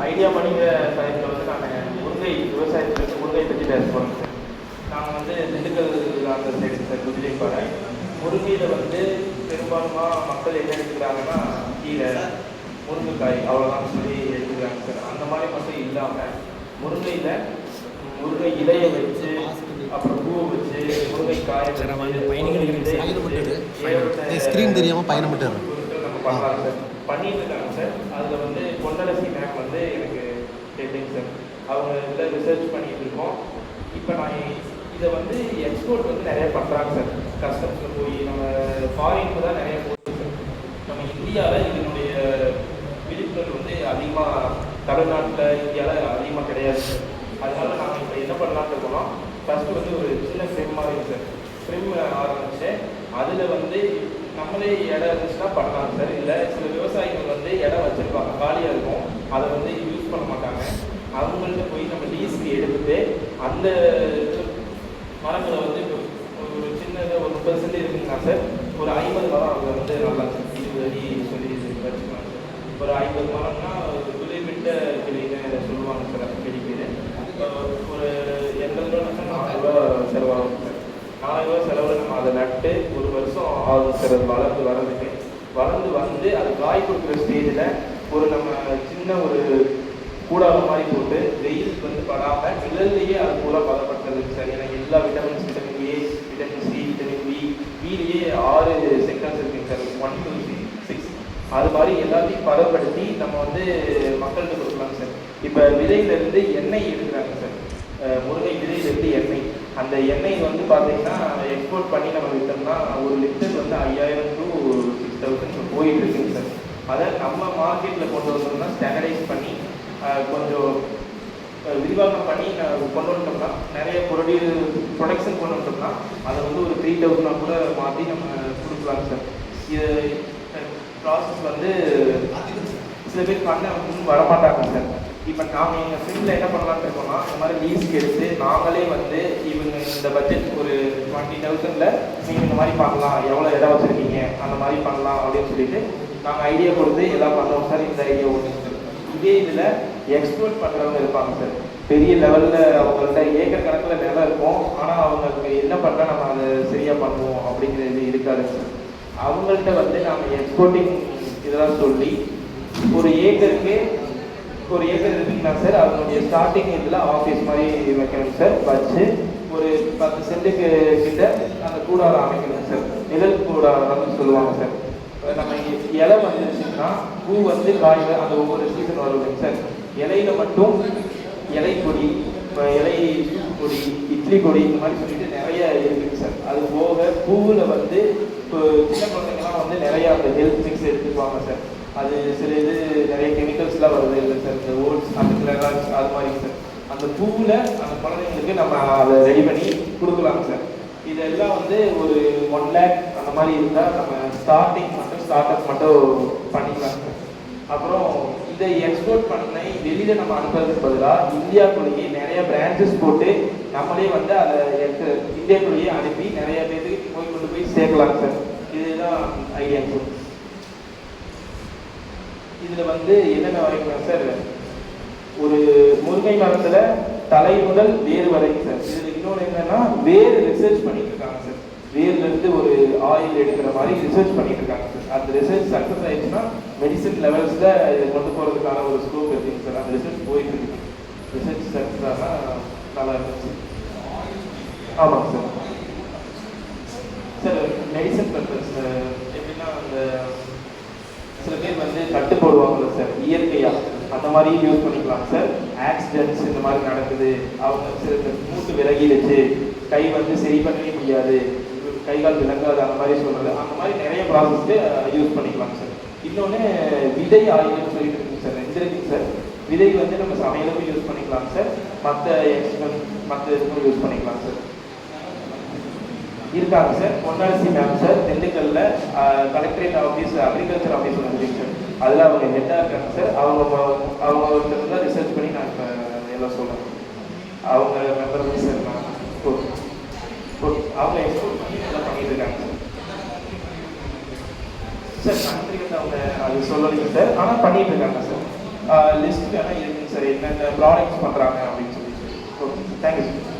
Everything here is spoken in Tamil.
ஐடியா பண்ணிக்கிற சைட்டில் வந்து நான் முருங்கை விவசாயத்துலேருந்து முருங்கை பற்றி பேச போகிறேன் சார். நாங்கள் வந்து திண்டுக்கல் அந்த சைடு சார் குதிரைப்பாறை. முருங்கையில் வந்து பெரும்பாலுமா மக்கள் என்ன எடுத்துக்கிறாங்கன்னா கீரை, முருங்கைக்காய் அவ்வளோதான் சொல்லி எடுத்துக்கிறாங்க சார். அந்த மாதிரி மட்டும் இல்லாமல் முருங்கையில் முருங்கை இலையை வச்சு, அப்புறம் பூவை வச்சு, முருங்கைக்காய் ஸ்க்ரீன் தெரியாமல் பயணம் மட்டும் நம்ம பண்ணலாம் சார். பண்ணிட்டு இருக்காங்க சார். அதில் வந்து பொன்னரசி மேம் வந்து எனக்கு தெரியுங்க சார். அவங்க இதில் ரிசர்ச் பண்ணிட்டு இருக்கோம். இப்போ நான் இதை வந்து எக்ஸ்போர்ட் வந்து நிறைய பண்ணுறாங்க சார். கஸ்டம்ஸில் போய் நம்ம ஃபாரினுக்கு தான் நிறைய போகுது சார். நம்ம இந்தியாவில் இதனுடைய விழிப்புணர்வு வந்து அதிகமாக தமிழ்நாட்டில் இந்தியாவில் அதிகமாக கிடையாது சார். அதனால நாங்கள் இப்போ என்ன பண்ணலான்னு இருக்கோம்னா, ஃபஸ்ட்டு வந்து ஒரு சின்ன ஃப்ரெம் மாதிரி சார். ஃப்ரெம் ஆரம்பிச்சு அதில் வந்து நம்மளே இடம் இருந்துச்சுன்னா பண்ணலாம் சார். இல்லை சில விவசாயிகள் வந்து இடம் வச்சுருப்பாங்க, காலியாக இருக்கும், அதை வந்து யூஸ் பண்ண மாட்டாங்க. அவங்கள்ட்ட போய் நம்ம லீஸ்க்கு எடுத்துட்டு அந்த மரங்களை வந்து ஒரு சின்னதாக ஒரு 30% இருக்குங்களா சார், ஒரு 50 மரம் அவங்க வந்து நல்லா 20 அடி சொல்லி வச்சுக்கலாம் சார். ஒரு 50 மரம்னா விலைமிட்ட கிளின்னு சொல்லுவாங்க சார். அந்த கிளிக்கு ஒரு 80 ரூபா 4 ரூபா செலவாகும் சார். 4 ரூபா செலவில் நம்ம அதை நட்டு ஒரு வருஷம் ஆகும் சார். அது வளர்ந்து வந்து அது காய் கொடுக்குற ஸ்டேஜில் ஒரு நம்ம சின்ன ஒரு கூடாரம் மாதிரி போட்டு வெயில் வந்து படாமல் நிழல்லையே அது பூரா பதப்படுத்துறது சார். ஏன்னா எல்லா vitamins, vitamin A, vitamin C, vitamin பிலேயே 6 செக்டர்ஸ் இருக்குங்க சார். 1 to 6 அது மாதிரி எல்லாத்தையும் பதப்படுத்தி நம்ம வந்து மக்கள்கிட்ட கொடுக்கலாம் சார். இப்போ விதையிலேருந்து எண்ணெய் எடுக்கிறாங்க சார். முருங்கை விதையிலேருந்து எண்ணெய். அந்த எண்ணெய் வந்து பார்த்தீங்கன்னா எக்ஸ்போர்ட் பண்ணி நம்ம விட்டோம்னா ஒரு லிட்டர் வந்து 5000 to 6000 போயிட்டு இருக்குங்க சார். அதை நம்ம மார்க்கெட்டில் கொண்டு வந்தோம்னா ஸ்டாண்டர்டைஸ் பண்ணி கொஞ்சம் விரிவாக்கம் பண்ணி கொண்டு வந்துட்டோம்னா, நிறைய ப்ரொடக்ஷன் கொண்டு வந்துட்டோம்னா அதை வந்து ஒரு 3000 கூட மாற்றி நம்ம கொடுக்கலாங்க சார். இது ப்ராசஸ் வந்து சில பேர் பண்ண வரமாட்டாங்க சார். இப்போ நாங்கள் எங்கள் ஃப்ரெண்டில் என்ன பண்ணலான்னு இருக்கோம்னா, இந்த மாதிரி லீஸ்க்கு எடுத்து நாங்களே வந்து இவங்க இந்த பட்ஜெட் ஒரு 20,000ல் நீங்கள் இந்த மாதிரி பண்ணலாம், எவ்வளோ இடம் வச்சுருக்கீங்க அந்த மாதிரி பண்ணலாம் அப்படின்னு சொல்லிட்டு நாங்கள் ஐடியா கொடுத்து எல்லாம் பண்ணுவோம் சார். இந்த ஐடியா ஒன்று சார். இதே இதில் எக்ஸ்போர்ட் பண்ணுறவங்க இருப்பாங்க சார். பெரிய லெவலில் அவங்கள்ட்ட ஏக்கர் கணக்கில் நிலம் இருக்கும், ஆனால் அவங்களுக்கு என்ன பண்ணால் நம்ம அதை சரியாக பண்ணுவோம் அப்படிங்கிறது இருக்காது சார். அவங்கள்ட்ட வந்து நம்ம எக்ஸ்போர்ட்டிங் இதெல்லாம் சொல்லி ஒரு ஏக்கர் இருக்குங்கன்னா சார், அதனுடைய ஸ்டார்டிங் இதில் ஆஃபீஸ் மாதிரி வைக்கணும் சார். வச்சு ஒரு 10 சென்ட்டுக்கு கிட்ட அந்த கூடாரம் அமைக்கணும் சார். நிழல் கூடாரம்னு சொல்லுவாங்க சார். நம்ம இலை வந்துருச்சுன்னா பூ வந்து காய் அந்த ஒவ்வொரு சீசன் வருவாங்க சார். இலையில மட்டும் இலை கொடி, இலை கொடி, இட்லி கொடி, இந்த மாதிரி சொல்லிட்டு நிறைய இருக்குங்க சார். அது போக பூவில் வந்து இப்போ சின்ன குழந்தைங்கலாம் வந்து நிறையா அந்த ஹெல்த் மிக்ஸ் எடுத்துக்குவாங்க சார். அது சில இது நிறைய கெமிக்கல்ஸ்லாம் வருது இல்லை சார், இந்த ஓட்ஸ் அந்த கிளராக்ஸ் அது மாதிரிங்க சார். அந்த பூவில் அந்த குழந்தைங்களுக்கு நம்ம அதை ரெடி பண்ணி கொடுக்கலாங்க சார். இதெல்லாம் வந்து ஒரு 1 lakh அந்த மாதிரி இருந்தால் நம்ம ஸ்டார்ட் அப் மட்டும் பண்ணிக்கலாம் சார். அப்புறம் இதை எக்ஸ்போர்ட் பண்ணி வெளியில் நம்ம அனுப்புறதுக்கு பதிலாக இந்தியாக்குள்ளேயே நிறைய பிரான்ச்சஸ் போட்டு நம்மளே வந்து அதை இந்தியாக்குள்ளேயே அனுப்பி நிறைய பேருக்கு கொண்டு போய் சேர்க்கலாம் சார். இதுதான் ஐடியா சார். இதில் வந்து என்னென்ன வரைக்கும் சார், ஒரு முருங்கை மரத்தில் தலை முதல் வேறு வரைக்கும் சார். இதில் இன்னொன்று என்னன்னா, வேறு ரிசர்ச் பண்ணிட்டு இருக்காங்க சார். வேர்லேருந்து ஒரு ஆயில் எடுக்கிற மாதிரி ரிசர்ச் பண்ணிட்டு இருக்காங்க சார். அந்த ரிசர்ச் சக்ஸஸ் ஆயிடுச்சுன்னா மெடிசன் லெவல்ஸில் கொண்டு போகிறதுக்கான ஒரு ஸ்கோப் இருக்குங்க சார். அந்த ரிசர்ச் போயிட்டு இருக்கு. ரிசர்ச் சக்ஸஸ் ஆனால் நல்லா இருந்துச்சு. ஆமாங்க சார். சார் மெடிசன் பர்பஸ் எப்படின்னா, அந்த சில பேர் வந்து கட்டு போடுவாங்கல்ல சார் இயற்கையாக, அந்த மாதிரி யூஸ் பண்ணிக்கலாம் சார். ஆக்சிடென்ட்ஸ் இந்த மாதிரி நடக்குது, அவங்க சில மூட்டு விலகிடுச்சு, கை வந்து சரி பண்ணவே முடியாது, கை கால் விளங்காது, அந்த மாதிரி சொல்கிறது, அந்த மாதிரி நிறைய ப்ராசஸ்க்கு யூஸ் பண்ணிக்கலாம் சார். இன்னொன்று விதை ஆயில்னு சொல்லிட்டு இருக்குங்க சார். 2 இருக்குங்க சார். விதை வந்து நம்ம சமையலுக்கும் யூஸ் பண்ணிக்கலாம் சார், மற்ற இதுக்கும் யூஸ் பண்ணிக்கலாம் சார். இருக்காங்க சார். பொன்னரசி மேம் சார் திண்டுக்கல்ல கலெக்டரேட் ஆஃபீஸ், அக்ரிகல்ச்சர் ஆஃபீஸ் ஒன்று இருக்குங்க சார். அதில் அவங்க ஹெட்டாக இருக்காங்க சார். அவங்க தான் ரிசர்ச் பண்ணி நான் இப்போ எல்லாம் சொல்கிறேன். அவங்க மெம்பர் சார். நான் அவங்க எக்ஸ்போர்ட் பண்ணி நல்லா பண்ணிட்டு இருக்காங்க சார். கண்ட்ரி வந்து அவங்க அது சொல்லலைங்க சார், ஆனால் பண்ணிட்டு இருக்காங்க சார். லிஸ்ட் வேணால் இருக்குங்க சார், என்னென்ன ப்ராடக்ட்ஸ் பண்ணுறாங்க அப்படின்னு சொல்லி. Okay, thank you sir.